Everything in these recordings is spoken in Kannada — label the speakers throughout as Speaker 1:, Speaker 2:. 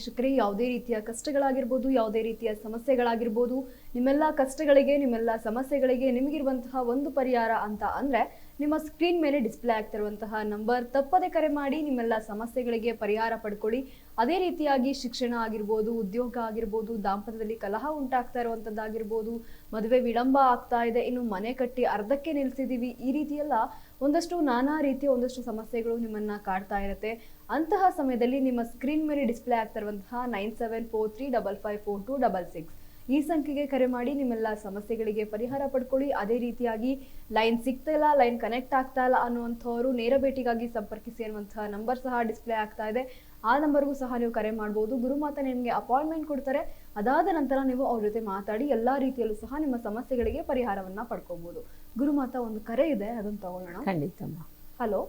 Speaker 1: ವೀಕ್ಷಕರೇ, ಯಾವುದೇ ರೀತಿಯ ಕಷ್ಟಗಳಾಗಿರ್ಬೋದು, ಯಾವುದೇ ರೀತಿಯ ಸಮಸ್ಯೆಗಳಾಗಿರ್ಬೋದು, ನಿಮ್ಮೆಲ್ಲ ಕಷ್ಟಗಳಿಗೆ, ನಿಮ್ಮೆಲ್ಲ ಸಮಸ್ಯೆಗಳಿಗೆ ನಿಮಗಿರುವಂತಹ ಒಂದು ಪರಿಹಾರ ಅಂತ ಅಂದ್ರೆ ನಿಮ್ಮ ಸ್ಕ್ರೀನ್ ಮೇಲೆ ಡಿಸ್ಪ್ಲೇ ಆಗ್ತಿರುವಂತಹ ನಂಬರ್ ತಪ್ಪದೆ ಕರೆ ಮಾಡಿ ನಿಮ್ಮೆಲ್ಲ ಸಮಸ್ಯೆಗಳಿಗೆ ಪರಿಹಾರ ಪಡ್ಕೊಳ್ಳಿ. ಅದೇ ರೀತಿಯಾಗಿ ಶಿಕ್ಷಣ ಆಗಿರ್ಬೋದು, ಉದ್ಯೋಗ ಆಗಿರ್ಬೋದು, ದಾಂಪತ್ಯದಲ್ಲಿ ಕಲಹ ಉಂಟಾಗ್ತಾ ಇರುವಂತದ್ದಾಗಿರ್ಬೋದು, ಮದುವೆ ವಿಳಂಬ ಆಗ್ತಾ ಇದೆ, ಇನ್ನು ಮನೆ ಕಟ್ಟಿ ಅರ್ಧಕ್ಕೆ ನಿಲ್ಸಿದೀವಿ, ಈ ರೀತಿಯೆಲ್ಲ ಒಂದಷ್ಟು ನಾನಾ ರೀತಿಯ ಒಂದಷ್ಟು ಸಮಸ್ಯೆಗಳು ನಿಮ್ಮನ್ನ ಕಾಡ್ತಾ ಇರುತ್ತೆ. ಅಂತಹ ಸಮಯದಲ್ಲಿ ನಿಮ್ಮ ಸ್ಕ್ರೀನ್ ಮೇಲೆ ಡಿಸ್ಪ್ಲೇ ಆಗ್ತಾ ಇರುವಂತಹ 9743554266 ಈ ಸಂಖ್ಯೆಗೆ ಕರೆ ಮಾಡಿ ನಿಮ್ಮೆಲ್ಲ ಸಮಸ್ಯೆಗಳಿಗೆ ಪರಿಹಾರ ಪಡ್ಕೊಳ್ಳಿ. ಅದೇ ರೀತಿಯಾಗಿ ಲೈನ್ ಸಿಗ್ತಾ ಇಲ್ಲ, ಲೈನ್ ಕನೆಕ್ಟ್ ಆಗ್ತಾ ಇಲ್ಲ ಅನ್ನುವಂಥವ್ರು ನೇರ ಭೇಟಿಗಾಗಿ ಸಂಪರ್ಕಿಸಿ ಅನ್ನುವಂತಹ ನಂಬರ್ ಸಹ ಡಿಸ್ಪ್ಲೇ ಆಗ್ತಾ ಇದೆ. ಆ ನಂಬರ್ಗೂ ಸಹ ನೀವು ಕರೆ ಮಾಡ್ಬೋದು. ಗುರುಮಾತ ನಿಮಗೆ ಅಪಾಯಿಂಟ್ಮೆಂಟ್ ಕೊಡ್ತಾರೆ. ಅದಾದ ನಂತರ ನೀವು ಅವ್ರ ಜೊತೆ ಮಾತಾಡಿ ಎಲ್ಲಾ ರೀತಿಯಲ್ಲೂ ಸಹ ನಿಮ್ಮ ಸಮಸ್ಯೆಗಳಿಗೆ ಪರಿಹಾರವನ್ನ ಪಡ್ಕೋಬಹುದು. ಗುರುಮಾತ, ಒಂದು ಕರೆ ಇದೆ, ಅದನ್ನ ತಗೊಳ್ಳೋಣ.
Speaker 2: ಖಂಡಿತಮ್ಮ.
Speaker 1: ಹಲೋ.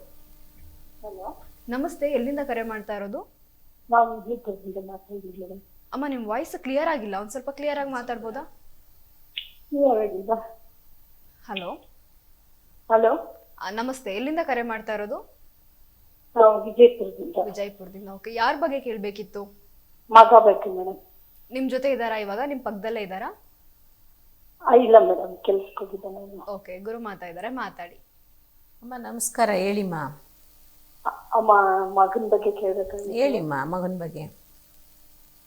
Speaker 3: ಹಲೋ,
Speaker 1: ನಮಸ್ತೆ, ಎಲ್ಲಿಂದ ಕರೆ ಮಾಡ್ತಾ ಇರೋದು?
Speaker 3: ನಾವು ವಿಜಯಪುರದಿಂದ ಮಾತಾಡಿದ್ದೀವಿ.
Speaker 1: ಅಮ್ಮ, ನಿಮ್ ವಾಯ್ಸ್ ಕ್ಲಿಯರ್ ಆಗಿಲ್ಲ, ಒಂದ್ ಸ್ವಲ್ಪ ಕ್ಲಿಯರ್ ಆಗಿ ಮಾತಾಡ್ಬೋದಾ? ಹಲೋ.
Speaker 3: ಹಲೋ,
Speaker 1: ನಮಸ್ತೆ, ಎಲ್ಲಿಂದ ಕರೆ ಮಾಡ್ತಾ ಇರೋದು?
Speaker 3: ನಾವು ವಿಜಯಪುರದಿಂದ.
Speaker 1: ವಿಜಯಪುರದಿಂದ. ಓಕೆ, ಯಾರ ಬಗ್ಗೆ ಕೇಳ್ಬೇಕಿತ್ತು?
Speaker 3: ಮಗ ಬೇಕು ಮೇಡಮ್.
Speaker 1: ನಿಮ್ ಜೊತೆ ಇದಾರಾ ಇವಾಗ? ನಿಮ್ ಪಕ್ಕದಲ್ಲೇ ಇದಾರಾ?
Speaker 3: ಇಲ್ಲ ಮೇಡಮ್, ಕೆಲ್ಸಕ್ಕೆ ಹೋಗಿದ್ದಾನೆ.
Speaker 1: ಓಕೆ, ಗುರು ಇದಾರೆ, ಮಾತಾಡಿ.
Speaker 2: ಅಮ್ಮ ನಮಸ್ಕಾರ, ಹೇಳಿಮ್ಮ.
Speaker 3: ಅಮ್ಮ, ಮಗನ ಬಗ್ಗೆ ಕೇಳಬೇಕಾಗಿ.
Speaker 2: ಹೇಳಿಮ್ಮ, ಮಗನ ಬಗ್ಗೆ.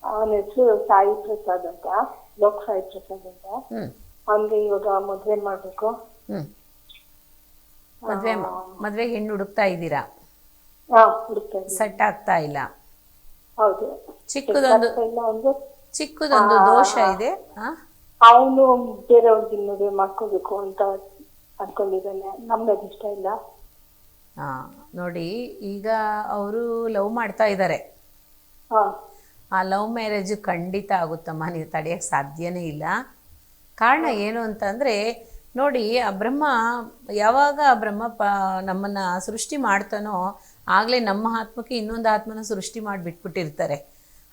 Speaker 3: ಅವನ ಹೆಸರು ಸಾಯಿ ಪ್ರಸಾದ್ ಅಂತ, ಲೋಕ್ ಸಾಯಿ ಪ್ರಸಾದ್ ಅಂತ. ಅವನ್ಗೆ ಇವಾಗ ಮದ್ವೆ ಮಾಡ್ಬೇಕು.
Speaker 2: ಮದ್ವೆಗೆ ಹೆಣ್ಣು ಹುಡುಕ್ತಾ ಇದ್ದೀರಾ?
Speaker 3: ಹುಡುಕ್ತಾ ಇದ್ದೀನಿ.
Speaker 2: ಸೆಟ್ ಆಗ್ತಾ ಇಲ್ಲ?
Speaker 3: ಹೌದು.
Speaker 2: ಚಿಕ್ಕದೊಂದು ದೋಷ ಇದೆ.
Speaker 3: ಅವನು ಬೇರೆಯವ್ರಿಗೆ ಮದುವೆ ಮಾಡ್ಕೋಬೇಕು ಅಂತ ಅನ್ಕೊಂಡಿದ್ದಾನೆ. ನಮ್ಗೆ ಅದು ಇಷ್ಟ ಇಲ್ಲ.
Speaker 2: ನೋಡಿ, ಈಗ ಅವರು ಲವ್ ಮಾಡ್ತಾ ಇದ್ದಾರೆ. ಆ ಲವ್ ಮ್ಯಾರೇಜ್ ಖಂಡಿತ ಆಗುತ್ತಮ್ಮ, ನೀವು ತಡೆಯೋಕ್ಕೆ ಸಾಧ್ಯನೇ ಇಲ್ಲ. ಕಾರಣ ಏನು ಅಂತಂದರೆ, ನೋಡಿ, ಆ ಬ್ರಹ್ಮ ಯಾವಾಗ ನಮ್ಮನ್ನು ಸೃಷ್ಟಿ ಮಾಡ್ತಾನೋ ಆಗಲೇ ನಮ್ಮ ಆತ್ಮಕ್ಕೆ ಇನ್ನೊಂದು ಆತ್ಮನ ಸೃಷ್ಟಿ ಮಾಡಿ ಬಿಟ್ಬಿಟ್ಟಿರ್ತಾರೆ.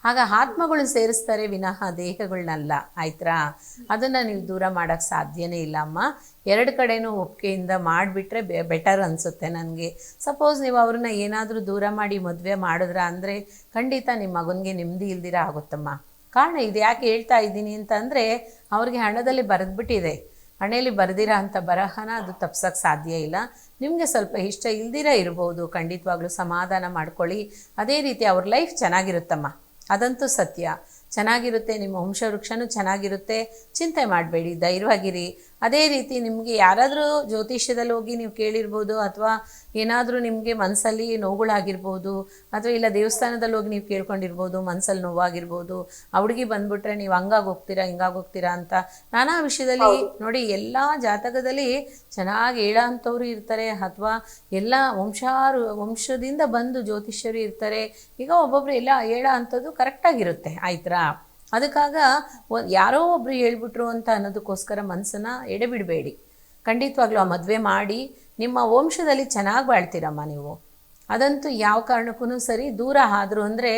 Speaker 2: ಆಗ ಆತ್ಮಗಳು ಸೇರಿಸ್ತಾರೆ ವಿನಃ ದೇಹಗಳನ್ನಲ್ಲ. ಆಯ್ತಾ? ಅದನ್ನು ನೀವು ದೂರ ಮಾಡೋಕ್ಕೆ ಸಾಧ್ಯನೇ ಇಲ್ಲ ಅಮ್ಮ. ಎರಡು ಕಡೆನೂ ಒಪ್ಪಿಗೆಯಿಂದ ಮಾಡಿಬಿಟ್ರೆ ಬೆಟರ್ ಅನಿಸುತ್ತೆ ನನಗೆ. ಸಪೋಸ್ ನೀವು ಅವ್ರನ್ನ ಏನಾದರೂ ದೂರ ಮಾಡಿ ಮದುವೆ ಮಾಡಿದ್ರ ಅಂದರೆ ಖಂಡಿತ ನಿಮ್ಮ ಮಗನಿಗೆ ನೆಮ್ಮದಿ ಇಲ್ದಿರ ಆಗುತ್ತಮ್ಮ. ಕಾರಣ ಇದು ಯಾಕೆ ಹೇಳ್ತಾ ಇದ್ದೀನಿ ಅಂತಂದರೆ, ಅವ್ರಿಗೆ ಹಣದಲ್ಲಿ ಬರೆದ್ಬಿಟ್ಟಿದೆ. ಹಣೆಯಲ್ಲಿ ಬರೆದಿರೋ ಅಂಥ ಬರಹನ ಅದು ತಪ್ಸೋಕ್ಕೆ ಸಾಧ್ಯ ಇಲ್ಲ. ನಿಮಗೆ ಸ್ವಲ್ಪ ಇಷ್ಟ ಇಲ್ದಿರ ಇರ್ಬೋದು, ಖಂಡಿತವಾಗ್ಲೂ ಸಮಾಧಾನ ಮಾಡ್ಕೊಳ್ಳಿ. ಅದೇ ರೀತಿ ಅವ್ರ ಲೈಫ್ ಚೆನ್ನಾಗಿರುತ್ತಮ್ಮ, ಅದಂತೂ ಸತ್ಯ. ಚೆನ್ನಾಗಿರುತ್ತೆ, ನಿಮ್ಮ ವಂಶವೃಕ್ಷನೂ ಚೆನ್ನಾಗಿರುತ್ತೆ. ಚಿಂತೆ ಮಾಡಬೇಡಿ, ಧೈರ್ಯವಾಗಿರಿ. ಅದೇ ರೀತಿ ನಿಮಗೆ ಯಾರಾದರೂ ಜ್ಯೋತಿಷ್ಯದಲ್ಲಿ ಹೋಗಿ ನೀವು ಕೇಳಿರ್ಬೋದು, ಅಥವಾ ಏನಾದರೂ ನಿಮಗೆ ಮನಸ್ಸಲ್ಲಿ ನೋವುಗಳಾಗಿರ್ಬೋದು, ಅಥವಾ ಇಲ್ಲ ದೇವಸ್ಥಾನದಲ್ಲಿ ಹೋಗಿ ನೀವು ಕೇಳ್ಕೊಂಡಿರ್ಬೋದು, ಮನಸ್ಸಲ್ಲಿ ನೋವಾಗಿರ್ಬೋದು. ಆ ಹುಡುಗಿ ಬಂದುಬಿಟ್ರೆ ನೀವು ಹಂಗಾಗಿ ಹೋಗ್ತೀರಾ, ಹಿಂಗಾಗಿ ಹೋಗ್ತೀರಾ ಅಂತ ನಾನಾ ವಿಷಯದಲ್ಲಿ ನೋಡಿ. ಎಲ್ಲ ಜಾತಕದಲ್ಲಿ ಚೆನ್ನಾಗಿ ಹೇಳೋ ಅಂಥವ್ರು ಇರ್ತಾರೆ, ಅಥವಾ ಎಲ್ಲ ವಂಶದಿಂದ ಬಂದು ಜ್ಯೋತಿಷ್ಯರು ಇರ್ತಾರೆ. ಈಗ ಒಬ್ಬೊಬ್ರು ಎಲ್ಲ ಹೇಳೋ ಅಂಥದ್ದು ಕರೆಕ್ಟಾಗಿರುತ್ತೆ. ಆಯ್ತಾ? ಅದಕ್ಕಾಗ ಯಾರೋ ಒಬ್ರು ಹೇಳ್ಬಿಟ್ರು ಅಂತ ಅನ್ನೋದಕ್ಕೋಸ್ಕರ ಮನಸ್ಸನ್ನು ಎಡೆಬಿಡಬೇಡಿ. ಖಂಡಿತವಾಗ್ಲೂ ಆ ಮದುವೆ ಮಾಡಿ ನಿಮ್ಮ ವಂಶದಲ್ಲಿ ಚೆನ್ನಾಗಿ ಬಾಳ್ತೀರಮ್ಮ ನೀವು. ಅದಂತೂ ಯಾವ ಕಾರಣಕ್ಕೂ ಸರಿ. ದೂರ ಆದರು ಅಂದರೆ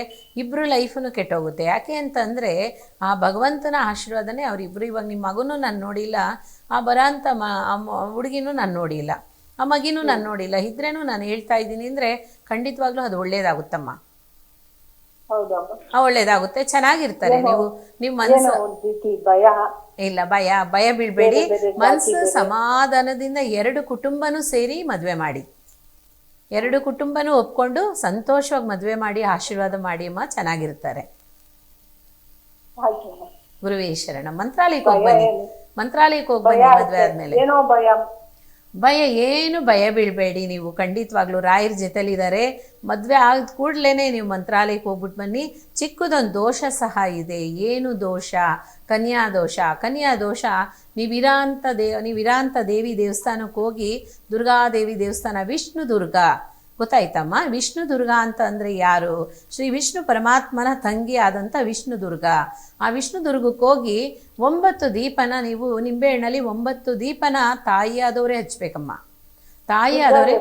Speaker 2: ಇಬ್ಬರು ಲೈಫನ್ನು ಕೆಟ್ಟೋಗುತ್ತೆ. ಯಾಕೆ ಅಂತಂದರೆ ಆ ಭಗವಂತನ ಆಶೀರ್ವಾದನೇ ಅವರಿಬ್ಬರು. ಇವಾಗ ನಿಮ್ಮ ಮಗನೂ ನಾನು ನೋಡಿಲ್ಲ, ಆ ಬರೋಂಥ ಹುಡುಗಿನೂ ನಾನು ನೋಡಿಲ್ಲ, ಆ ಮಗಿನೂ ನಾನು ನೋಡಿಲ್ಲ. ಇದ್ರೇನು ನಾನು ಹೇಳ್ತಾ ಇದ್ದೀನಿ ಅಂದರೆ ಖಂಡಿತವಾಗ್ಲೂ ಅದು ಒಳ್ಳೇದಾಗುತ್ತಮ್ಮ. ಒಳ್ಳೇದಾಗುತ್ತೆ, ಚೆನ್ನಾಗಿರ್ತಾರೆ. ನೀವು ಮನಸ್ಸು ಇಲ್ಲ, ಭಯ ಬೀಳ್ಬೇಡಿ. ಮನಸ್ಸು ಸಮಾಧಾನದಿಂದ ಎರಡು ಕುಟುಂಬನೂ ಸೇರಿ ಮದುವೆ ಮಾಡಿ, ಎರಡು ಕುಟುಂಬನೂ ಒಪ್ಕೊಂಡು ಸಂತೋಷವಾಗಿ ಮದುವೆ ಮಾಡಿ ಆಶೀರ್ವಾದ ಮಾಡಿ ಅಮ್ಮ, ಚೆನ್ನಾಗಿರ್ತಾರೆ. ಗುರುವೇ ಶರಣ. ಮಂತ್ರಾಲಯಕ್ಕೆ ಹೋಗಿ ಬನ್ನಿ, ಮಂತ್ರಾಲಯಕ್ಕೆ ಹೋಗಿ ಬನ್ನಿ ಮದುವೆ ಆದ್ಮೇಲೆ. ಭಯ ಬೀಳ್ಬೇಡಿ ನೀವು. ಖಂಡಿತವಾಗ್ಲೂ ರಾಯರ ಜೊತೆಲಿದ್ದಾರೆ. ಮದುವೆ ಆದ ಕೂಡಲೇ ನೀವು ಮಂತ್ರಾಲಯಕ್ಕೆ ಹೋಗ್ಬಿಟ್ಟು ಬನ್ನಿ. ಚಿಕ್ಕದೊಂದು ದೋಷ ಸಹ ಇದೆ. ಏನು ದೋಷ? ಕನ್ಯಾ ದೋಷ. ನೀವಿರಾಂಥ ದೇವಿ ದೇವಸ್ಥಾನಕ್ಕೆ ಹೋಗಿ, ದುರ್ಗಾದೇವಿ ದೇವಸ್ಥಾನ, ವಿಷ್ಣು ದುರ್ಗ ಗೊತ್ತಾಯ್ತಮ್ಮ? ವಿಷ್ಣು ದುರ್ಗ ಅಂತ ಅಂದರೆ ಯಾರು? ಶ್ರೀ ವಿಷ್ಣು ಪರಮಾತ್ಮನ ತಂಗಿ ಆದಂಥ ವಿಷ್ಣು ದುರ್ಗ. ಆ ವಿಷ್ಣು ದುರ್ಗಕ್ಕೆ ಹೋಗಿ 9 ದೀಪನ ನೀವು ನಿಂಬೆಹಣ್ಣಲ್ಲಿ 9 ದೀಪನ ತಾಯಿ ಆದವರೇ ಹಚ್ಬೇಕಮ್ಮ. ತಾಯಿ ಆದವರೇ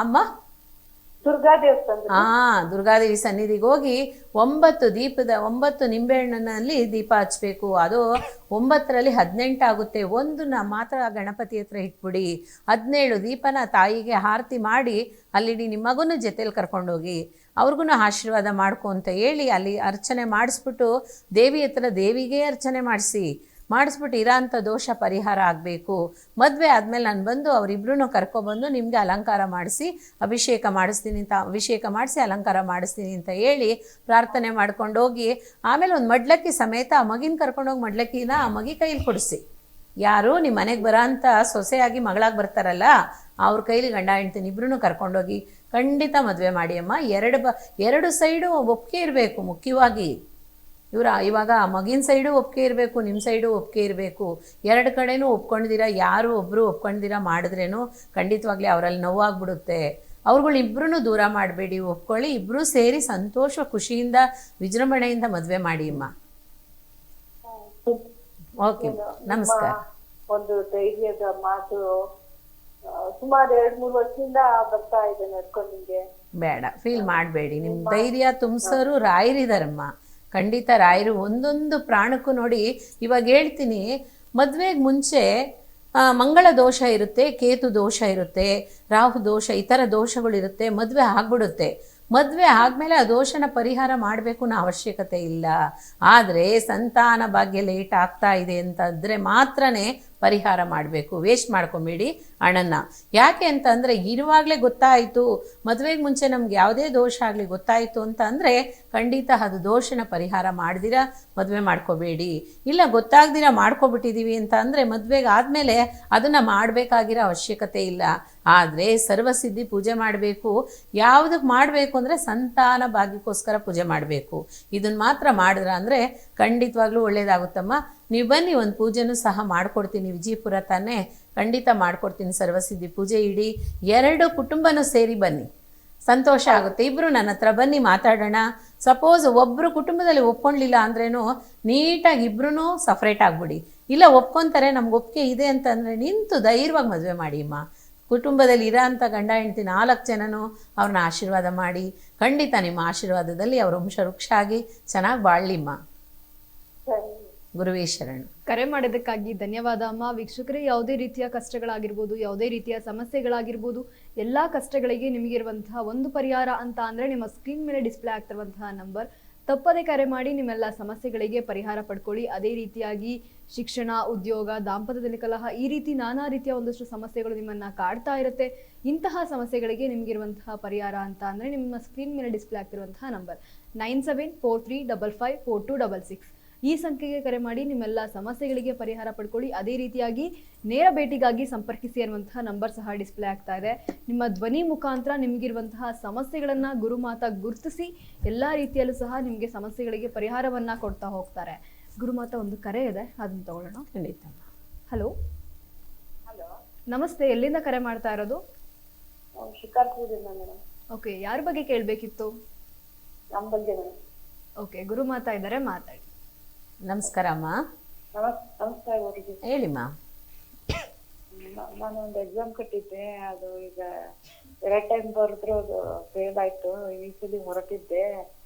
Speaker 2: ಅಮ್ಮ. ದುರ್ಗಾದೇವಿ ಸನ್ನಿಧಿಗೆ ಹೋಗಿ 9 ನಿಂಬೆಹಣ್ಣಿನಲ್ಲಿ ದೀಪ ಹಚ್ಬೇಕು. ಅದು 9ರಲ್ಲಿ 18 ಆಗುತ್ತೆ. ಒಂದು ಮಾತ್ರ ಗಣಪತಿ ಹತ್ರ ಇಟ್ಬಿಡಿ. 17 ದೀಪನ ತಾಯಿಗೆ ಆರತಿ ಮಾಡಿ ಅಲ್ಲಿಡಿ. ನಿಮ್ಮ ಮಗನ ಜೊತೆಲಿ ಕರ್ಕೊಂಡೋಗಿ ಅವ್ರಿಗೂ ಆಶೀರ್ವಾದ ಮಾಡ್ಕೊ ಅಂತ ಹೇಳಿ ಅಲ್ಲಿ ಅರ್ಚನೆ ಮಾಡಿಸ್ಬಿಟ್ಟು ದೇವಿ ಹತ್ರ ದೇವಿಗೆ ಅರ್ಚನೆ ಮಾಡಿಸ್ಬಿಟ್ಟು ಇರೋಂಥ ದೋಷ ಪರಿಹಾರ ಆಗಬೇಕು. ಮದುವೆ ಆದಮೇಲೆ ನಾನು ಬಂದು ಅವರಿಬ್ಬರೂ ಕರ್ಕೊಬಂದು ನಿಮಗೆ ಅಲಂಕಾರ ಮಾಡಿಸಿ ಅಭಿಷೇಕ ಮಾಡಿಸಿ ಅಲಂಕಾರ ಮಾಡಿಸ್ತೀನಿ ಅಂತ ಹೇಳಿ ಪ್ರಾರ್ಥನೆ ಮಾಡ್ಕೊಂಡೋಗಿ ಆಮೇಲೆ ಒಂದು ಮಡ್ಲಕ್ಕಿ ಸಮೇತ ಆ ಮಗಿನ ಕರ್ಕೊಂಡೋಗಿ ಮಡ್ಲಕ್ಕಿನ ಆ ಮಗಿ ಕೈಲಿ ಕೊಡಿಸಿ. ಯಾರು ನಿಮ್ಮ ಮನೆಗೆ ಬರೋಂಥ ಸೊಸೆಯಾಗಿ ಮಗಳಾಗಿ ಬರ್ತಾರಲ್ಲ ಅವ್ರ ಕೈಲಿ ಗಂಡ ಹೆಂಡ್ತಿನ ಇಬ್ಬರೂ ಕರ್ಕೊಂಡೋಗಿ ಖಂಡಿತ ಮದುವೆ ಮಾಡಿ ಅಮ್ಮ. ಎರಡು ಸೈಡು ಒಪ್ಪಿಗೆ ಇರಬೇಕು. ಮುಖ್ಯವಾಗಿ ಇವಾಗ ಮಗಿನ ಸೈಡು ಒಪ್ಪಿಗೆ ಇರಬೇಕು, ನಿಮ್ಮ ಸೈಡು ಒಪ್ಪಿಗೆ ಇರಬೇಕು. ಎರಡು ಕಡೆನೂ ಒಪ್ಕೊಂಡಿದ್ದೀರಾ, ಯಾರು ಒಬ್ಬರು ಒಪ್ಕೊಂಡಿದ್ದೀರಾ ಮಾಡಿದ್ರೇನು ಖಂಡಿತವಾಗ್ಲಿ ಅವರಲ್ಲಿ ನೋವಾಗ್ಬಿಡುತ್ತೆ. ಅವ್ರುಗಳಿಬ್ಬರೂ ದೂರ ಮಾಡಬೇಡಿ, ಒಪ್ಕೊಳ್ಳಿ. ಇಬ್ಬರೂ ಸೇರಿ ಸಂತೋಷ ಖುಷಿಯಿಂದ ವಿಜೃಂಭಣೆಯಿಂದ ಮದುವೆ ಮಾಡಿ ಅಮ್ಮ. ಓಕೆ, ನಮಸ್ಕಾರ.
Speaker 3: ಒಂದು ಧೈರ್ಯದ ಮಾತು ಸುಮಾರು 2-3 ವರ್ಷದಿಂದ ಬರ್ತಾ ಇದೆ ನಡ್ಕೊಂಡು. ನಿಮಗೆ
Speaker 2: ಬೇಡ ಫೀಲ್ ಮಾಡಬೇಡಿ. ನಿಮ್ಮ ಧೈರ್ಯ ತುಂಬಿಸೋರು ರಾಯರಿದಾರಮ್ಮ. ಖಂಡಿತ ರಾಯರು ಒಂದೊಂದು ಪ್ರಾಣಕ್ಕೂ ನೋಡಿ. ಇವಾಗ ಹೇಳ್ತೀನಿ, ಮದುವೆಗೆ ಮುಂಚೆ ಮಂಗಳ ದೋಷ ಇರುತ್ತೆ, ಕೇತು ದೋಷ ಇರುತ್ತೆ, ರಾಹು ದೋಷ, ಈ ಥರ ದೋಷಗಳಿರುತ್ತೆ. ಮದುವೆ ಆಗ್ಬಿಡುತ್ತೆ. ಮದುವೆ ಆದಮೇಲೆ ಆ ದೋಷನ ಪರಿಹಾರ ಮಾಡಬೇಕು ಅನ್ನೋ ಅವಶ್ಯಕತೆ ಇಲ್ಲ. ಆದರೆ ಸಂತಾನ ಭಾಗ್ಯ ಲೇಟ್ ಆಗ್ತಾ ಇದೆ ಅಂತಂದರೆ ಮಾತ್ರನೇ ಪರಿಹಾರ ಮಾಡಬೇಕು. ವೇಸ್ಟ್ ಮಾಡ್ಕೊಂಬೇಡಿ ಹಣನ. ಯಾಕೆ ಅಂತಂದರೆ ಇರುವಾಗಲೇ ಗೊತ್ತಾಯಿತು, ಮದುವೆಗೆ ಮುಂಚೆ ನಮ್ಗೆ ಯಾವುದೇ ದೋಷ ಆಗಲಿ ಗೊತ್ತಾಯಿತು ಅಂತ ಅಂದರೆ ಖಂಡಿತ ಅದು ದೋಷನ ಪರಿಹಾರ ಮಾಡ್ದಿರ ಮದುವೆ ಮಾಡ್ಕೋಬೇಡಿ. ಇಲ್ಲ ಗೊತ್ತಾಗ್ದಿರ ಮಾಡ್ಕೊಬಿಟ್ಟಿದ್ದೀವಿ ಅಂತ ಅಂದರೆ ಮದುವೆಗೆ ಆದಮೇಲೆ ಅದನ್ನು ಮಾಡಬೇಕಾಗಿರೋ ಅವಶ್ಯಕತೆ ಇಲ್ಲ. ಆದರೆ ಸರ್ವಸಿದ್ಧಿ ಪೂಜೆ ಮಾಡಬೇಕು. ಯಾವುದಕ್ಕೆ ಮಾಡಬೇಕು ಅಂದರೆ ಸಂತಾನ ಭಾಗ್ಯಕ್ಕೋಸ್ಕರ ಪೂಜೆ ಮಾಡಬೇಕು. ಇದನ್ನು ಮಾತ್ರ ಮಾಡಿದ್ರ ಅಂದರೆ ಖಂಡಿತವಾಗ್ಲೂ ಒಳ್ಳೆಯದಾಗುತ್ತಮ್ಮ. ನೀವು ಬನ್ನಿ, ಒಂದು ಪೂಜೆನೂ ಸಹ ಮಾಡಿಕೊಡ್ತೀನಿ. ವಿಜಯಪುರ ತಾನೇ, ಖಂಡಿತ ಮಾಡಿಕೊಡ್ತೀನಿ. ಸರ್ವಸಿದ್ಧಿ ಪೂಜೆ ಇಡಿ, 2 ಕುಟುಂಬನೂ ಸೇರಿ ಬನ್ನಿ, ಸಂತೋಷ ಆಗುತ್ತೆ. ಇಬ್ಬರು ನನ್ನ ಹತ್ರ ಬನ್ನಿ, ಮಾತಾಡೋಣ. ಸಪೋಸ್ ಒಬ್ಬರು ಕುಟುಂಬದಲ್ಲಿ ಒಪ್ಕೊಳ್ಳಿಲ್ಲ ಅಂದ್ರೇನು ನೀಟಾಗಿ ಇಬ್ಬರೂ ಸಪ್ರೇಟ್ ಆಗಿಬಿಡಿ. ಇಲ್ಲ ಒಪ್ಕೊತಾರೆ, ನಮ್ಗೆ ಒಪ್ಪಿಗೆ ಇದೆ ಅಂತಂದರೆ ನಿಂತು ಧೈರ್ಯವಾಗಿ ಮದುವೆ ಮಾಡಿ ಅಮ್ಮ. ಕುಟುಂಬದಲ್ಲಿ ಇರೋ ಅಂಥ ಗಂಡ ಹೆಂಡ್ತಿ 4 ಜನನೂ ಅವ್ರನ್ನ ಆಶೀರ್ವಾದ ಮಾಡಿ. ಖಂಡಿತ ನಿಮ್ಮ ಆಶೀರ್ವಾದದಲ್ಲಿ ಅವ್ರ ವಂಶ ವೃಕ್ಷ ಆಗಿ ಚೆನ್ನಾಗಿ ಬಾಳ್ಲಿಮ್ಮ. ಗುರುವೇ ಶರಣು.
Speaker 1: ಕರೆ ಮಾಡೋದಕ್ಕಾಗಿ ಧನ್ಯವಾದ ಅಮ್ಮ. ವೀಕ್ಷಕರೇ, ಯಾವುದೇ ರೀತಿಯ ಕಷ್ಟಗಳಾಗಿರ್ಬೋದು, ಯಾವುದೇ ರೀತಿಯ ಸಮಸ್ಯೆಗಳಾಗಿರ್ಬೋದು, ಎಲ್ಲ ಕಷ್ಟಗಳಿಗೆ ನಿಮಗಿರುವಂತಹ ಒಂದು ಪರಿಹಾರ ಅಂತ ಅಂದರೆ ನಿಮ್ಮ ಸ್ಕ್ರೀನ್ ಮೇಲೆ ಡಿಸ್ಪ್ಲೇ ಆಗ್ತಿರುವಂತಹ ನಂಬರ್ ತಪ್ಪದೇ ಕರೆ ಮಾಡಿ ನಿಮ್ಮೆಲ್ಲ ಸಮಸ್ಯೆಗಳಿಗೆ ಪರಿಹಾರ ಪಡ್ಕೊಳ್ಳಿ. ಅದೇ ರೀತಿಯಾಗಿ ಶಿಕ್ಷಣ, ಉದ್ಯೋಗ, ದಾಂಪತ್ಯದಲ್ಲಿ ಕಲಹ, ಈ ರೀತಿ ನಾನಾ ರೀತಿಯ ಒಂದಷ್ಟು ಸಮಸ್ಯೆಗಳು ನಿಮ್ಮನ್ನ ಕಾಡ್ತಾ ಇರುತ್ತೆ. ಇಂತಹ ಸಮಸ್ಯೆಗಳಿಗೆ ನಿಮಗಿರುವಂತಹ ಪರಿಹಾರ ಅಂತ ಅಂದರೆ ನಿಮ್ಮ ಸ್ಕ್ರೀನ್ ಮೇಲೆ ಡಿಸ್ಪ್ಲೇ ಆಗ್ತಿರುವಂತಹ ನಂಬರ್ 9743554266. ಈ ಸಂಖ್ಯೆಗೆ ಕರೆ ಮಾಡಿ ನಿಮ್ಮೆಲ್ಲ ಸಮಸ್ಯೆಗಳಿಗೆ ಪರಿಹಾರ ಪಡ್ಕೊಳ್ಳಿ. ಅದೇ ರೀತಿಯಾಗಿ ನೇರ ಭೇಟಿಗಾಗಿ ಸಂಪರ್ಕಿಸಿ ಅನ್ನುವಂತಹ ನಂಬರ್ ಸಹ ಡಿಸ್ಪ್ಲೇ ಆಗ್ತಾ ಇದೆ. ನಿಮ್ಮ ಧ್ವನಿ ಮುಖಾಂತರ ನಿಮಗಿರುವಂತಹ ಸಮಸ್ಯೆಗಳನ್ನ ಗುರುಮಾತಾ ಗುರುತಿಸಿ ಎಲ್ಲ ರೀತಿಯಲ್ಲೂ ಸಹ ನಿಮಗೆ ಸಮಸ್ಯೆಗಳಿಗೆ ಪರಿಹಾರವನ್ನ ಕೊಡ್ತಾ ಹೋಗ್ತಾರೆ. ಗುರುಮಾತಾ ಒಂದು ಕರೆ ಇದೆ, ಅದನ್ನ ತಗೊಳ್ಳೋಣ.
Speaker 2: ಖಂಡಿತ.
Speaker 1: ಹಲೋ, ನಮಸ್ತೆ. ಎಲ್ಲಿಂದ ಕರೆ ಮಾಡ್ತಾ ಇರೋದು? ಓಕೆ, ಯಾರ ಬಗ್ಗೆ ಕೇಳಬೇಕಿತ್ತು?
Speaker 3: ನಮ್ಮ ಬಗ್ಗೆ.
Speaker 1: ಓಕೆ, ಗುರುಮಾತಾ ಇದ್ದಾರೆ, ಮಾತಾಡಿ.
Speaker 2: ನಮಸ್ಕಾರ ಅಮ್ಮ.
Speaker 3: ನಮಸ್ಕಾರ.
Speaker 2: ಹೇಳಿಮ್ಮ.
Speaker 3: ನಾನು ಒಂದು ಎಕ್ಸಾಮ್ ಕಟ್ಟಿದ್ದೆ, ಅದು ಈಗ 2 ಟೈಮ್ ಬರೆದ್ರು ಅದು ಫೇಲ್ ಆಯ್ತು. ಈ ಸಲ ಹೊರಟಿದ್ದೆ,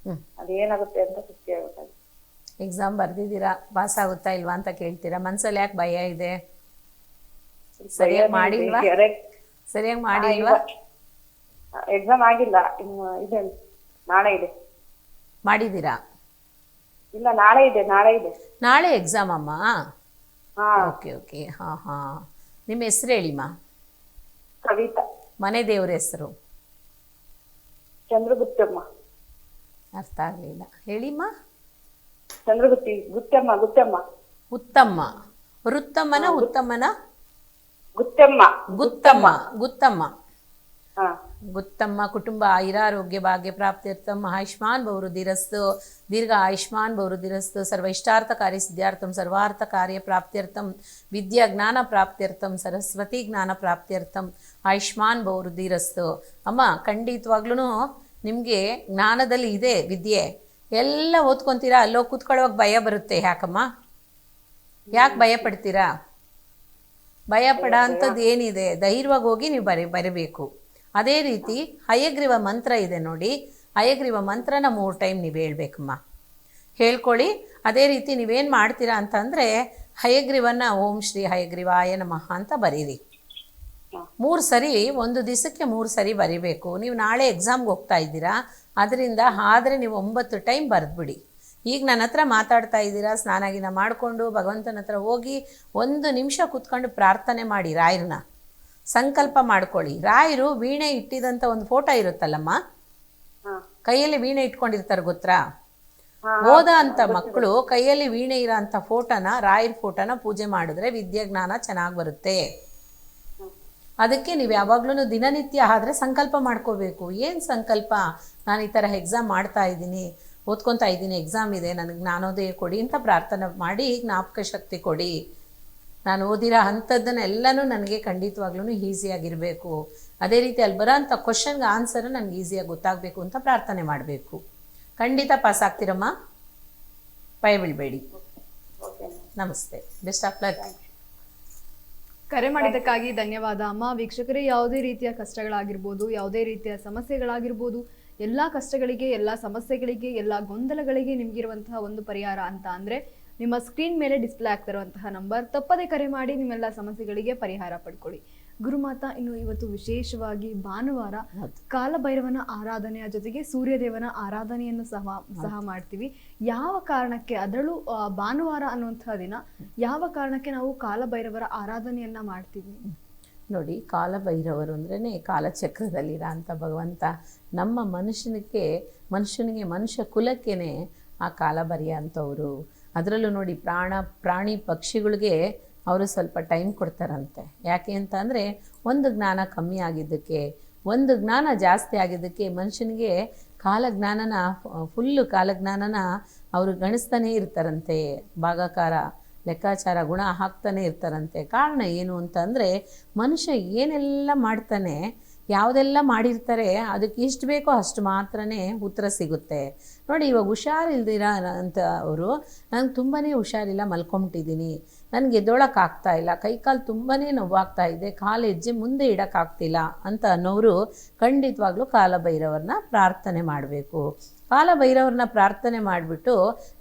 Speaker 3: ಅದೇನಾಗುತ್ತೆ ಅಂತ ಖುಷಿ ಆಗುತ್ತೆ.
Speaker 2: ಎಕ್ಸಾಮ್ ಬರ್ದಿದ್ದೀರಾ, ಪಾಸ್ ಆಗುತ್ತಾ ಇಲ್ವಾ ಅಂತ ಕೇಳ್ತೀರಾ. ಮನ್ಸಲ್ಲಿ ಯಾಕೆ ಭಯ ಇದೆ? ಸರಿಯಾಗಿ ಮಾಡಿಲ್ವಾ? ಸರಿಯಾಗಿ ಮಾಡಿಲ್ವಾ?
Speaker 3: ಎಕ್ಸಾಮ್ ಆಗಿಲ್ಲ, ಇದೆ, ನಾಳೆ ಇದೆ.
Speaker 2: ಮಾಡಿದ್ದೀರಾ?
Speaker 3: ಇಲ್ಲ, ನಾಳೆ ಇದೆ.
Speaker 2: ನಾಳೆ ಎಕ್ಸಾಮ್ ಅಮ್ಮ? Okay okay. ಹಾಂ. ನಿಮ್ಮ ಹೆಸರು ಹೇಳಿಮ್ಮ.
Speaker 3: ಕವಿತಾ.
Speaker 2: ಮನೆ ದೇವ್ರ ಹೆಸರು?
Speaker 3: ಚಂದ್ರಗುತ್ತಮ್ಮ.
Speaker 2: ಅರ್ಥ ಆಗಲಿಲ್ಲ, ಹೇಳಿಮ್ಮ.
Speaker 3: ಗುತ್ತಮ್ಮ.
Speaker 2: ಉತ್ತಮ್ಮ. ವೃತ್ತಮ್ಮನ ಉತ್ತಮ್ಮನ? ಗುತ್ತಮ್ಮ. ಗುತ್ತಮ್ಮ. ಕುಟುಂಬ ಆಯುರಾರೋಗ್ಯ ಭಾಗ್ಯ ಪ್ರಾಪ್ತ್ಯರ್ಥಂ ಆಯುಷ್ಮಾನ್ ಬಹುವೃದ್ಧಿರಸ್ತು, ದೀರ್ಘ ಆಯುಷ್ಮಾನ್ ಬಹುವೃದ್ಧಿರಸ್ತು, ಸರ್ವ ಇಷ್ಟಾರ್ಥಕಾರಿ ಸಿದ್ಧಾರ್ಥಂ ಸರ್ವಾರ್ಥ ಕಾರ್ಯ ಪ್ರಾಪ್ತ್ಯರ್ಥಂ, ವಿದ್ಯಾ ಜ್ಞಾನ ಪ್ರಾಪ್ತ್ಯರ್ಥಂ, ಸರಸ್ವತಿ ಜ್ಞಾನ ಪ್ರಾಪ್ತ್ಯರ್ಥಂ, ಆಯುಷ್ಮಾನ್ ಬಹುವೃದ್ಧಿರಸ್ತು. ಅಮ್ಮ, ಖಂಡಿತವಾಗ್ಲೂ ನಿಮಗೆ ಜ್ಞಾನದಲ್ಲಿ ಇದೆ ವಿದ್ಯೆ, ಎಲ್ಲ ಓದ್ಕೊತೀರಾ. ಅಲ್ಲೋ ಕೂತ್ಕೊಳ್ಳೋವಾಗ ಭಯ ಬರುತ್ತೆ. ಯಾಕಮ್ಮ, ಯಾಕೆ ಭಯ ಪಡ್ತೀರಾ? ಭಯ ಪಡ ಅಂಥದ್ದು ಏನಿದೆ? ಧೈರ್ಯವಾಗಿ ಹೋಗಿ ನೀವು ಬರಬೇಕು. ಅದೇ ರೀತಿ ಹಯಗ್ರೀವ ಮಂತ್ರ ಇದೆ ನೋಡಿ, ಹಯಗ್ರೀವ ಮಂತ್ರನ 3 ಟೈಮ್ ನೀವು ಹೇಳ್ಬೇಕಮ್ಮ, ಹೇಳ್ಕೊಳ್ಳಿ. ಅದೇ ರೀತಿ ನೀವೇನು ಮಾಡ್ತೀರಾ ಅಂತಂದರೆ ಹಯಗ್ರೀವನ್ನ ಓಂ ಶ್ರೀ ಹಯಗ್ರೀವಾಯ ನಮಃ ಅಂತ ಬರೀರಿ. 3 ಸರಿ, ಒಂದು ದಿವಸಕ್ಕೆ 3 ಸರಿ ಬರಿಬೇಕು. ನೀವು ನಾಳೆ ಎಕ್ಸಾಮ್ಗೆ ಹೋಗ್ತಾ ಇದ್ದೀರಾ, ಅದರಿಂದ ಆದರೆ ನೀವು 9 ಟೈಮ್ ಬರೆದ್ಬಿಡಿ. ಈಗ ನನ್ನ ಹತ್ರ ಮಾತಾಡ್ತಾ ಇದ್ದೀರಾ, ಸ್ನಾನ ಮಾಡಿಕೊಂಡು ಭಗವಂತನ ಹತ್ರ ಹೋಗಿ 1 ನಿಮಿಷ ಕೂತ್ಕೊಂಡು ಪ್ರಾರ್ಥನೆ ಮಾಡಿ, ರಾಯರನ್ನ ಸಂಕಲ್ಪ ಮಾಡ್ಕೊಳ್ಳಿ. ರಾಯರು ವೀಣೆ ಇಟ್ಟಿದಂಥ ಒಂದು ಫೋಟೋ ಇರುತ್ತಲ್ಲಮ್ಮ, ಕೈಯಲ್ಲಿ ವೀಣೆ ಇಟ್ಕೊಂಡಿರ್ತಾರೆ ಗೊತ್ತಾ? ಓದ ಅಂತ ಮಕ್ಕಳು ಕೈಯಲ್ಲಿ ವೀಣೆ ಇರೋ ಅಂಥ ಫೋಟೋನ, ರಾಯರ ಫೋಟೋನ ಪೂಜೆ ಮಾಡಿದ್ರೆ ವಿದ್ಯಾಜ್ಞಾನ ಚೆನ್ನಾಗಿ ಬರುತ್ತೆ. ಅದಕ್ಕೆ ನೀವು ಯಾವಾಗ್ಲೂ ದಿನನಿತ್ಯ ಆದರೆ ಸಂಕಲ್ಪ ಮಾಡ್ಕೋಬೇಕು. ಏನು ಸಂಕಲ್ಪ? ನಾನು ಈ ಥರ ಎಕ್ಸಾಮ್ ಮಾಡ್ತಾ ಇದ್ದೀನಿ, ಓದ್ಕೊತಾ ಇದ್ದೀನಿ, ಎಕ್ಸಾಮ್ ಇದೆ, ನನಗೆ ಜ್ಞಾನೋದಯ ಕೊಡಿ ಅಂತ ಪ್ರಾರ್ಥನೆ ಮಾಡಿ ಜ್ಞಾಪಕ ಶಕ್ತಿ ಕೊಡಿ. ನಾನು ಓದಿರೋ ಅಂಥದ್ದನ್ನೆಲ್ಲನೂ ನನಗೆ ಖಂಡಿತವಾಗ್ಲೂ ಈಸಿಯಾಗಿರಬೇಕು. ಅದೇ ರೀತಿ ಅಲ್ಲಿ ಬರೋ ಅಂಥ ಕ್ವಶನ್ಗೆ ಆನ್ಸರು ನನಗೆ ಈಸಿಯಾಗಿ ಗೊತ್ತಾಗಬೇಕು ಅಂತ ಪ್ರಾರ್ಥನೆ ಮಾಡಬೇಕು. ಖಂಡಿತ ಪಾಸ್ ಆಗ್ತೀರಮ್ಮ, ಭಯ ಬೀಳಬೇಡಿ. ನಮಸ್ತೆ, ಬೆಸ್ಟ್ ಆಫ್ ಲಕ್.
Speaker 1: ಕರೆ ಮಾಡಿದ್ದಕ್ಕಾಗಿ ಧನ್ಯವಾದ ಅಮ್ಮ. ವೀಕ್ಷಕರೇ, ಯಾವುದೇ ರೀತಿಯ ಕಷ್ಟಗಳಾಗಿರ್ಬೋದು, ಯಾವುದೇ ರೀತಿಯ ಸಮಸ್ಯೆಗಳಾಗಿರ್ಬೋದು, ಎಲ್ಲ ಕಷ್ಟಗಳಿಗೆ, ಎಲ್ಲ ಸಮಸ್ಯೆಗಳಿಗೆ, ಎಲ್ಲ ಗೊಂದಲಗಳಿಗೆ ನಿಮಗಿರುವಂತಹ ಒಂದು ಪರಿಹಾರ ಅಂತ ಅಂದರೆ ನಿಮ್ಮ ಸ್ಕ್ರೀನ್ ಮೇಲೆ ಡಿಸ್ಪ್ಲೇ ಆಗ್ತಿರುವಂತಹ ನಂಬರ್ ತಪ್ಪದೇ ಕರೆ ಮಾಡಿ ನಿಮ್ಮೆಲ್ಲ ಸಮಸ್ಯೆಗಳಿಗೆ ಪರಿಹಾರ ಪಡ್ಕೊಳ್ಳಿ. ಗುರುಮಾತಾ, ಇನ್ನು ಇವತ್ತು ವಿಶೇಷವಾಗಿ ಭಾನುವಾರ ಕಾಲಭೈರವನ ಆರಾಧನೆಯ ಜೊತೆಗೆ ಸೂರ್ಯದೇವನ ಆರಾಧನೆಯನ್ನು ಸಹ ಮಾಡ್ತೀವಿ. ಯಾವ ಕಾರಣಕ್ಕೆ, ಅದರಲ್ಲೂ ಭಾನುವಾರ ಅನ್ನುವಂತಹ ದಿನ, ಯಾವ ಕಾರಣಕ್ಕೆ ನಾವು ಕಾಲಭೈರವರ ಆರಾಧನೆಯನ್ನ ಮಾಡ್ತೀವಿ?
Speaker 2: ನೋಡಿ, ಕಾಲಭೈರವರು ಅಂದ್ರೇ ಕಾಲಚಕ್ರದಲ್ಲಿರೋ ಅಂಥ ಭಗವಂತ. ನಮ್ಮ ಮನುಷ್ಯನಿಗೆ ಮನುಷ್ಯ ಕುಲಕ್ಕೇ ಆ ಕಾಲ ಬರೆಯೋಂಥವ್ರು. ಅದರಲ್ಲೂ ನೋಡಿ, ಪ್ರಾಣಿ ಪಕ್ಷಿಗಳಿಗೆ ಅವರು ಸ್ವಲ್ಪ ಟೈಮ್ ಕೊಡ್ತಾರಂತೆ. ಯಾಕೆ ಅಂತ ಅಂದರೆ, ಒಂದು ಜ್ಞಾನ ಕಮ್ಮಿ ಆಗಿದ್ದಕ್ಕೆ, ಒಂದು ಜ್ಞಾನ ಜಾಸ್ತಿ ಆಗಿದ್ದಕ್ಕೆ ಮನುಷ್ಯನಿಗೆ ಫುಲ್ಲು ಕಾಲಜ್ಞಾನನ ಅವರು ಗಣಿಸ್ತಾನೇ ಇರ್ತಾರಂತೆ. ಭಾಗಾಕಾರ ಲೆಕ್ಕಾಚಾರ ಗುಣ ಹಾಕ್ತಾನೆ ಇರ್ತಾರಂತೆ. ಕಾರಣ ಏನು ಅಂತಂದರೆ, ಮನುಷ್ಯ ಏನೆಲ್ಲ ಮಾಡ್ತಾನೆ, ಯಾವುದೆಲ್ಲ ಮಾಡಿರ್ತಾರೆ, ಅದಕ್ಕೆ ಎಷ್ಟು ಬೇಕೋ ಅಷ್ಟು ಮಾತ್ರನೇ ಉತ್ತರ ಸಿಗುತ್ತೆ. ನೋಡಿ, ಇವಾಗ ಹುಷಾರಿಲ್ದಿರ ಅಂತ ಅವರು, ನಂಗೆ ತುಂಬಾ ಹುಷಾರಿಲ್ಲ, ಮಲ್ಕೊಂಬಿಟ್ಟಿದ್ದೀನಿ, ನನಗೆ ಎದ್ದೊಳಕ್ಕಾಗ್ತಾ ಇಲ್ಲ, ಕೈಕಾಲು ತುಂಬಾ ನೋವಾಗ್ತಾ ಇದೆ, ಕಾಲು ಹೆಜ್ಜೆ ಮುಂದೆ ಇಡೋಕ್ಕಾಗ್ತಿಲ್ಲ ಅಂತ ಅನ್ನೋರು ಖಂಡಿತವಾಗ್ಲೂ ಕಾಲಭೈರವ್ರನ್ನ ಪ್ರಾರ್ಥನೆ ಮಾಡಬೇಕು. ಕಾಲಭೈರವ್ರನ್ನ ಪ್ರಾರ್ಥನೆ ಮಾಡಿಬಿಟ್ಟು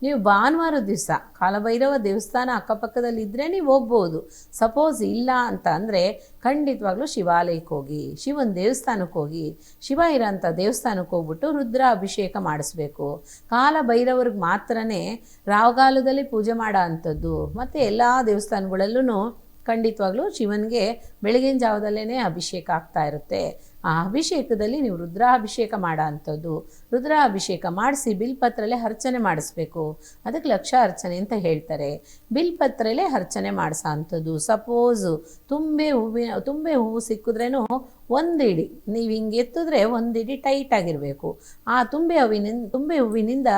Speaker 2: ನೀವು ಭಾನುವಾರ ದಿವಸ ಕಾಲಭೈರವ ದೇವಸ್ಥಾನ ಅಕ್ಕಪಕ್ಕದಲ್ಲಿದ್ದರೆ ನೀವು ಹೋಗ್ಬೋದು. ಸಪೋಸ್ ಇಲ್ಲ ಅಂತ ಅಂದರೆ ಖಂಡಿತವಾಗ್ಲೂ ಶಿವಾಲಯಕ್ಕೆ ಹೋಗಿ, ಶಿವನ ದೇವಸ್ಥಾನಕ್ಕೆ ಹೋಗಿ, ಶಿವ ಇರೋಂಥ ದೇವಸ್ಥಾನಕ್ಕೆ ಹೋಗ್ಬಿಟ್ಟು ರುದ್ರಾಭಿಷೇಕ ಮಾಡಿಸ್ಬೇಕು. ಕಾಲಭೈರವ್ರಿಗೆ ಮಾತ್ರನೇ ರಾವಗಾಲದಲ್ಲಿ ಪೂಜೆ ಮಾಡೋ ಅಂಥದ್ದು. ಮತ್ತು ಎಲ್ಲ ದೇವಸ್ಥಾನಗಳಲ್ಲೂ ಖಂಡಿತವಾಗ್ಲೂ ಶಿವನಿಗೆ ಬೆಳಗಿನ ಜಾವದಲ್ಲೇ ಅಭಿಷೇಕ ಆಗ್ತಾ ಇರುತ್ತೆ. ಆ ಅಭಿಷೇಕದಲ್ಲಿ ನೀವು ರುದ್ರಾಭಿಷೇಕ ಮಾಡೋ ಅಂಥದ್ದು. ರುದ್ರಾಭಿಷೇಕ ಮಾಡಿಸಿ ಬಿಲ್ಪತ್ರಲ್ಲೇ ಅರ್ಚನೆ ಮಾಡಿಸ್ಬೇಕು. ಅದಕ್ಕೆ ಲಕ್ಷ ಅರ್ಚನೆ ಅಂತ ಹೇಳ್ತಾರೆ. ಬಿಲ್ಪತ್ರಲ್ಲೇ ಅರ್ಚನೆ ಮಾಡಿಸೋ ಅಂಥದ್ದು. ಸಪೋಸು ತುಂಬೆ ಹೂವು ಸಿಕ್ಕಿದ್ರೇನು ಒಂದಿಡಿ ನೀವು ಹಿಂಗೆ ಎತ್ತಿದ್ರೆ ಒಂದಿಡಿ ಟೈಟ್ ಆಗಿರಬೇಕು. ಆ ತುಂಬೆ ಹೂವಿನಿಂದ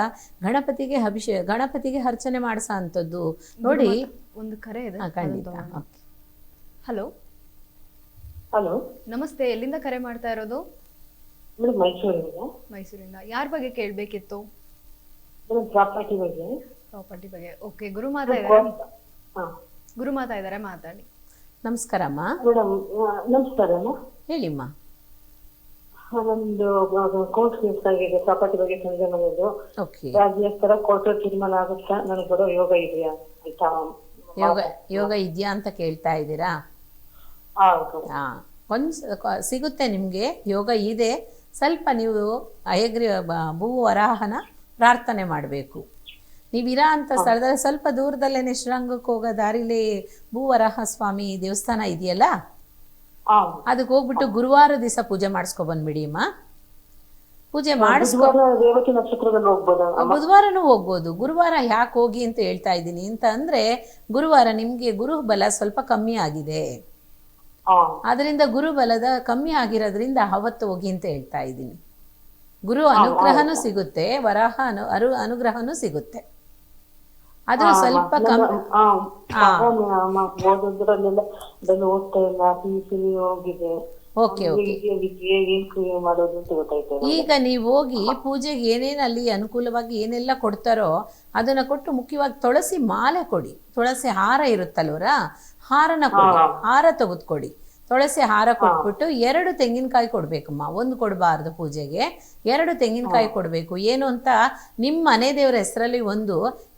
Speaker 2: ಗಣಪತಿಗೆ ಅರ್ಚನೆ ಮಾಡಿಸೋ ಅಂಥದ್ದು. ನೋಡಿ,
Speaker 1: ಒಂದು ಕರೆ ಇದೆ,
Speaker 2: ಖಂಡಿತ.
Speaker 1: ಹಲೋ
Speaker 3: ಹಲೋ,
Speaker 1: ನಮಸ್ತೆ. ಎಲ್ಲಿಂದ ಕರೆ ಮಾಡ್ತಾ ಇರೋದು?
Speaker 3: ಮೇಡಮ್,
Speaker 1: ಮೈಸೂರಿಂದ. ಯಾರ ಬಗ್ಗೆ ಕೇಳಬೇಕಿತ್ತು?
Speaker 3: ಪ್ರಾಪರ್ಟಿ ಬಗ್ಗೆ.
Speaker 1: ಪ್ರಾಪರ್ಟಿ ಬಗ್ಗೆ. ಓಕೆ, ಗುರುಮಾತಾ ಇದ್ದಾರೆ, ಮಾತಾಡಿ.
Speaker 2: ನಮಸ್ಕಾರಮ್ಮ.
Speaker 3: ಮೇಡಮ್ ನಮಸ್ಕಾರ.
Speaker 2: ಹೇಳಿಮ್ಮ.
Speaker 3: ಒಂದು ಕೋರ್ಟ್ ಕೇಸ್ ಆಗಿದೆ ಪ್ರಾಪರ್ಟಿ ಬಗ್ಗೆ ಸಂಜೆ ಮನೆಯದು.
Speaker 2: ಓಕೆ.
Speaker 3: ರಾಜ್ಯಸ್ಥರ ಕೋರ್ಟ್ ತೀರ್ಮಾನ ಆಗುತ್ತಾ, ನನಗೆ ಬರೋ ಯೋಗ ಇದೆಯಾ ಅಂತ.
Speaker 2: ಯೋಗ ಇದೆಯಾ ಅಂತ ಕೇಳ್ತಾ ಇದ್ದೀರಾ? ಸಿಗುತ್ತೆ ನಿಮಗೆ, ಯೋಗ ಇದೆ. ಸ್ವಲ್ಪ ನೀವು ಭೂವರಾಹನ ಪ್ರಾರ್ಥನೆ ಮಾಡಬೇಕು. ನೀವಿರೋ ಅಂಥ ಸ್ಥಳದಲ್ಲಿ ಸ್ವಲ್ಪ ದೂರದಲ್ಲೇ ಶ್ರೀರಂಗಕ್ಕೆ ಹೋಗೋ ದಾರಿಲಿ ಭೂವರಾಹ ಸ್ವಾಮಿ ದೇವಸ್ಥಾನ ಇದೆಯಲ್ಲ, ಅದಕ್ಕೆ ಹೋಗ್ಬಿಟ್ಟು ಗುರುವಾರ ದಿವಸ ಪೂಜೆ ಮಾಡಿಸ್ಕೊಬಂದ್ಬಿಡಿ ಅಮ್ಮ. ಪೂಜೆ ಬುಧವಾರನೂ ಹೋಗ್ಬೋದು. ಗುರುವಾರ ಯಾಕೆ ಹೋಗಿ ಅಂತ ಹೇಳ್ತಾ ಇದ್ದೀನಿ ಅಂತ ಅಂದರೆ, ಗುರುವಾರ ನಿಮಗೆ ಗುರು ಬಲ ಸ್ವಲ್ಪ ಕಮ್ಮಿ ಆಗಿದೆ. ಅದರಿಂದ ಗುರುಬಲದ ಕಮ್ಮಿ ಆಗಿರೋದ್ರಿಂದ ಅವತ್ತು ಹೋಗಿ ಅಂತ ಹೇಳ್ತಾ ಇದ್ದೀನಿ. ಗುರು ಅನುಗ್ರಹನೂ ಸಿಗುತ್ತೆ, ವರಾಹ ಅನುಗ್ರಹನೂ ಸಿಗುತ್ತೆ. ಅದು ಸ್ವಲ್ಪ ಈಗ ನೀವು ಹೋಗಿ ಪೂಜೆಗೆ ಏನೇನು ಅಲ್ಲಿ ಅನುಕೂಲವಾಗಿ ಏನೆಲ್ಲ ಕೊಡ್ತಾರೋ ಅದನ್ನ ಕೊಟ್ಟು, ಮುಖ್ಯವಾಗಿ ತುಳಸಿ ಮಾಲೆ ಕೊಡಿ. ತುಳಸಿ ಹಾರ ಇರುತ್ತಲ್ವರ, ಹಾರನ ಕೊಡಿ, ಹಾರ ತೆಗೆದುಕೊಡಿ. ತುಳಸಿ ಹಾರ ಕೊಟ್ಬಿಟ್ಟು 2 ತೆಂಗಿನಕಾಯಿ ಕೊಡ್ಬೇಕಮ್ಮ. 1 ಕೊಡಬಾರ್ದು ಪೂಜೆಗೆ, 2 ತೆಂಗಿನಕಾಯಿ ಕೊಡಬೇಕು. ಏನು ಅಂತ, ನಿಮ್ಮ ಮನೆ ದೇವರ ಹೆಸರಲ್ಲಿ ಒಂದು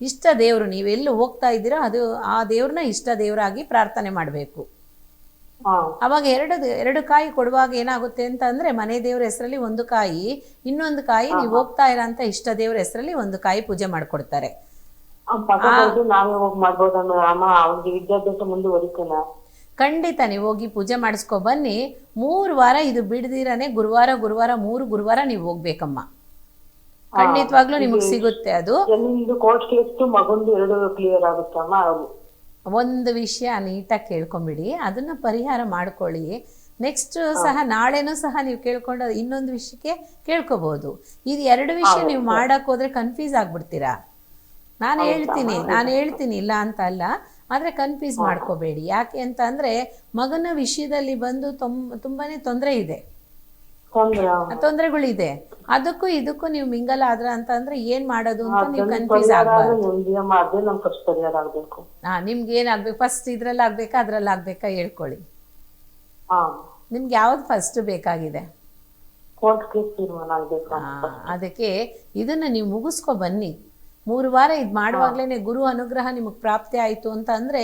Speaker 2: ಇಷ್ಟ ದೇವರು, ನೀವೆಲ್ಲೂ ಹೋಗ್ತಾ ಇದ್ದೀರೋ ಅದು ಆ ದೇವ್ರನ್ನ ಇಷ್ಟ ದೇವರಾಗಿ ಪ್ರಾರ್ಥನೆ ಮಾಡಬೇಕು.
Speaker 3: ಹಾ
Speaker 2: ಅವಾಗ ಎರಡು ಕಾಯಿ ಕೊಡುವಾಗ ಏನಾಗುತ್ತೆ ಅಂತ ಅಂದ್ರೆ ಮನೆ ದೇವ್ರ ಹೆಸರಲ್ಲಿ ಒಂದು ಕಾಯಿ, ಇನ್ನೊಂದು ಕಾಯಿ ನೀವು ಹೋಗ್ತಾ ಇರೋಂಥ ಇಷ್ಟ ದೇವ್ರ ಹೆಸರಲ್ಲಿ ಒಂದು ಕಾಯಿ ಪೂಜೆ ಮಾಡ್ಕೊಡ್ತಾರೆ.
Speaker 3: ಪಕ್ಕ ಬರ್ದು ನಾವೇ ಹೋಗಿ ಮಾಡ್ಬೋದಮ್ಮ ಅಮ್ಮ, ಅವ್ನಿಗೆ ವಿದ್ಯಾಭ್ಯಾಸ ಮುಂದುವರಿತಾನ.
Speaker 2: ಖಂಡಿತ ನೀವು ಹೋಗಿ ಪೂಜೆ ಮಾಡಿಸ್ಕೊ ಬನ್ನಿ. 3 ವಾರ ಇದು ಬಿಡ್ದಿರಾನೆ ಗುರುವಾರ 3 ಗುರುವಾರ ನೀವು ಹೋಗ್ಬೇಕಮ್ಮ. ಖಂಡಿತವಾಗ್ಲೂ ನಿಮಗೆ ಸಿಗುತ್ತೆ ಅದು.
Speaker 3: ನಿಮ್ದು ಕೋರ್ಟ್ ಕೇಸ್ ಮಗಂದು 2 ಕ್ಲಿಯರ್ ಆಗುತ್ತಮ್ಮ.
Speaker 2: ಒಂದು ವಿಷಯ ನೀಟಾಗಿ ಕೇಳ್ಕೊಂಬಿಡಿ, ಅದನ್ನ ಪರಿಹಾರ ಮಾಡ್ಕೊಳ್ಳಿ. ನೆಕ್ಸ್ಟ್ ಸಹ ನಾಳೆನೂ ಸಹ ನೀವು ಕೇಳ್ಕೊಂಡು ಇನ್ನೊಂದು ವಿಷಯಕ್ಕೆ ಕೇಳ್ಕೊಬಹುದು. ಇದು 2 ವಿಷಯ ನೀವು ಮಾಡಕ್ ಹೋದ್ರೆ ಕನ್ಫ್ಯೂಸ್ ಆಗ್ಬಿಡ್ತೀರಾ. ನಾನು ಹೇಳ್ತೀನಿ ಇಲ್ಲ ಅಂತ ಅಲ್ಲ, ಆದರೆ ಕನ್ಫ್ಯೂಸ್ ಮಾಡ್ಕೋಬೇಡಿ. ಯಾಕೆ ಅಂತ ಅಂದರೆ ಮಗನ ವಿಷಯದಲ್ಲಿ ಬಂದು ತುಂಬಾನೇ ತೊಂದರೆಗಳಿದೆ. ಅದಕ್ಕೂ ಇದಕ್ಕೂ ನೀವು ಮಿಂಗಲ್ ಆದ್ರ ಅಂತ ಅಂದ್ರೆ ಏನ್ ಮಾಡೋದು ಅಂತ ನೀವು ಕನ್ಫ್ಯೂಸ್ ಆಗ್ಬಾರ್ದು. ನಿಮ್ಗೆ ಏನಾಗ್ಬೇಕು, ಫಸ್ಟ್ ಇದ್ರಲ್ಲಿ ಆಗ್ಬೇಕಾ ಅದ್ರಲ್ಲಿ ಆಗ್ಬೇಕಾ ಹೇಳ್ಕೊಳ್ಳಿ. ನಿಮ್ಗೆ ಯಾವ್ದು ಫಸ್ಟ್ ಬೇಕಾಗಿದೆ? ಅದಕ್ಕೆ ಇದನ್ನ ನೀವು ಮುಗಿಸ್ಕೊ ಬನ್ನಿ. 3 ವಾರ ಇದು ಮಾಡುವಾಗ್ಲೇನೆ ಗುರು ಅನುಗ್ರಹ ನಿಮಗೆ ಪ್ರಾಪ್ತಿ ಆಯಿತು ಅಂತ ಅಂದರೆ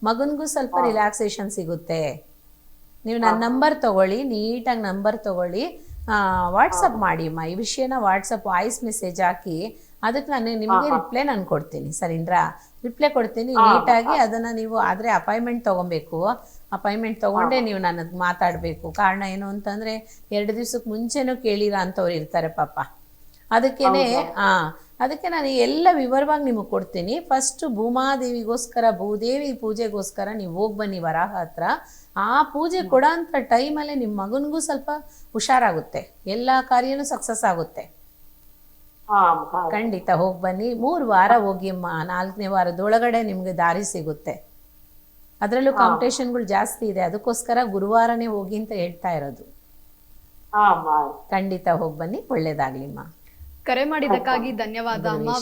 Speaker 2: ಮಗನಿಗೂ ಸ್ವಲ್ಪ ರಿಲ್ಯಾಕ್ಸೇಷನ್ ಸಿಗುತ್ತೆ. ನೀವು ನನ್ನ ನಂಬರ್ ತೊಗೊಳ್ಳಿ, ನೀಟಾಗಿ ನಂಬರ್ ತೊಗೊಳ್ಳಿ, ವಾಟ್ಸಪ್ ಮಾಡಿ ಅಮ್ಮ. ಈ ವಿಷಯನ ವಾಟ್ಸಪ್ ವಾಯ್ಸ್ ಮೆಸೇಜ್ ಹಾಕಿ, ಅದಕ್ಕೆ ನಿಮಗೆ ರಿಪ್ಲೈ ನಾನು ಕೊಡ್ತೀನಿ. ಸರಿನಾ? ರಿಪ್ಲೈ ಕೊಡ್ತೀನಿ ನೀಟಾಗಿ. ಅದನ್ನು ನೀವು ಆದರೆ ಅಪಾಯಿಂಟ್ಮೆಂಟ್ ತೊಗೊಬೇಕು. ಅಪಾಯಿಂಟ್ಮೆಂಟ್ ತೊಗೊಂಡೇ ನೀವು ನನಗೆ ಮಾತಾಡಬೇಕು. ಕಾರಣ ಏನು ಅಂತಂದರೆ 2 ದಿವ್ಸಕ್ಕೆ ಮುಂಚೆನೂ ಕೇಳಿರ ಅಂಥವ್ರು ಇರ್ತಾರೆ ಪಾಪ. ಅದಕ್ಕೆ ನಾನು ಎಲ್ಲ ವಿವರವಾಗಿ ನಿಮಗೆ ಕೊಡ್ತೀನಿ. ಫಸ್ಟು ಭೂಮಾದೇವಿಗೋಸ್ಕರ, ಭೂದೇವಿ ಪೂಜೆಗೋಸ್ಕರ ನೀವು ಹೋಗಿ ಬನ್ನಿ ವರಾಹ ಹತ್ರ. ಆ ಪೂಜೆ ಕೊಡೋಂಥ ಟೈಮಲ್ಲೇ ನಿಮ್ಮ ಮಗನಿಗೂ ಸ್ವಲ್ಪ ಹುಷಾರಾಗುತ್ತೆ, ಎಲ್ಲ ಕಾರ್ಯನೂ ಸಕ್ಸಸ್ ಆಗುತ್ತೆ. ಖಂಡಿತ ಹೋಗಿ ಬನ್ನಿ. 3 ವಾರ ಹೋಗಿ ಅಮ್ಮ. 4ನೇ ವಾರದೊಳಗಡೆ ನಿಮ್ಗೆ ದಾರಿ ಸಿಗುತ್ತೆ. ಅದರಲ್ಲೂ ಕಾಂಪಿಟೇಷನ್ಗಳು ಜಾಸ್ತಿ ಇದೆ, ಅದಕ್ಕೋಸ್ಕರ ಗುರುವಾರನೇ ಹೋಗಿ ಅಂತ ಹೇಳ್ತಾ ಇರೋದು. ಖಂಡಿತ ಹೋಗಿ ಬನ್ನಿ, ಒಳ್ಳೇದಾಗ್ಲಿಮ್ಮ.
Speaker 1: ಕರೆ ಮಾಡಿದ್ದಕ್ಕಾಗಿ ಧನ್ಯವಾದ ಅಮ್ಮ.